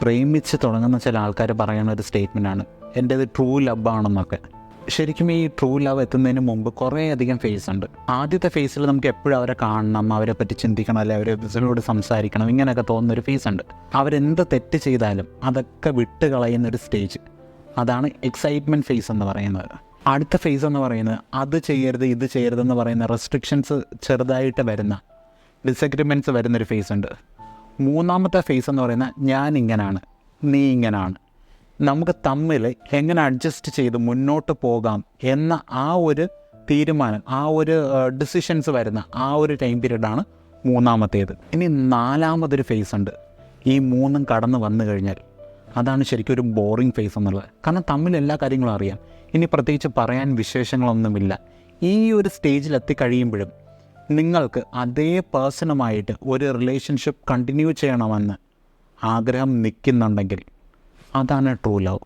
പ്രേമിച്ച് തുടങ്ങുന്ന ചില ആൾക്കാർ പറയുന്ന ഒരു സ്റ്റേറ്റ്മെൻറ്റാണ് എൻ്റേത് ട്രൂ ലവ് ആണെന്നൊക്കെ. ശരിക്കും ഈ ട്രൂ ലവ് എത്തുന്നതിന് മുമ്പ് കുറേയധികം ഫേസ് ഉണ്ട്. ആദ്യത്തെ ഫേസിൽ നമുക്ക് എപ്പോഴും അവരെ കാണണം, അവരെ പറ്റി ചിന്തിക്കണം, അല്ലെങ്കിൽ അവരോട് സംസാരിക്കണം, ഇങ്ങനെയൊക്കെ തോന്നുന്നൊരു ഫേസ് ഉണ്ട്. അവരെന്ത് തെറ്റ് ചെയ്താലും അതൊക്കെ വിട്ട് കളയുന്നൊരു സ്റ്റേജ്, അതാണ് എക്സൈറ്റ്മെൻറ്റ് ഫേസ് എന്ന് പറയുന്നത്. അടുത്ത ഫേസ് എന്ന് പറയുന്നത് അത് ചെയ്യരുത് ഇത് ചെയ്യരുതെന്ന് പറയുന്ന റെസ്ട്രിക്ഷൻസ് ചെറുതായിട്ട് വരുന്ന, ഡിസഗ്രിമെൻറ്റ്സ് വരുന്നൊരു ഫേസ് ഉണ്ട്. മൂന്നാമത്തെ ഫേസ് എന്ന് പറയുന്നത് ഞാൻ ഇങ്ങനെയാണ്, നീ ഇങ്ങനെയാണ്, നമുക്ക് തമ്മിൽ എങ്ങനെ അഡ്ജസ്റ്റ് ചെയ്ത് മുന്നോട്ട് പോകാം എന്ന ആ ഒരു തീരുമാനം, ആ ഒരു ഡിസിഷൻസ് വരുന്ന ആ ഒരു ടൈം പീരീഡാണ് മൂന്നാമത്തേത്. ഇനി നാലാമതൊരു ഫേസ് ഉണ്ട്. ഈ മൂന്നും കടന്ന് വന്നു കഴിഞ്ഞാൽ അതാണ് ശരിക്കും ഒരു ബോറിങ് ഫേസ് എന്നുള്ളത്. കാരണം തമ്മിൽ എല്ലാ കാര്യങ്ങളും അറിയാം, ഇനി പ്രത്യേകിച്ച് പറയാൻ വിശേഷങ്ങളൊന്നുമില്ല. ഈ ഒരു സ്റ്റേജിൽ എത്തിക്കഴിയുമ്പോഴും നിങ്ങൾക്ക് അതേ പേഴ്സണുമായിട്ട് ഒരു റിലേഷൻഷിപ്പ് കണ്ടിന്യൂ ചെയ്യണമെന്ന് ആഗ്രഹം നിൽക്കുന്നുണ്ടെങ്കിൽ അതാണ് ട്രൂ ലവ്.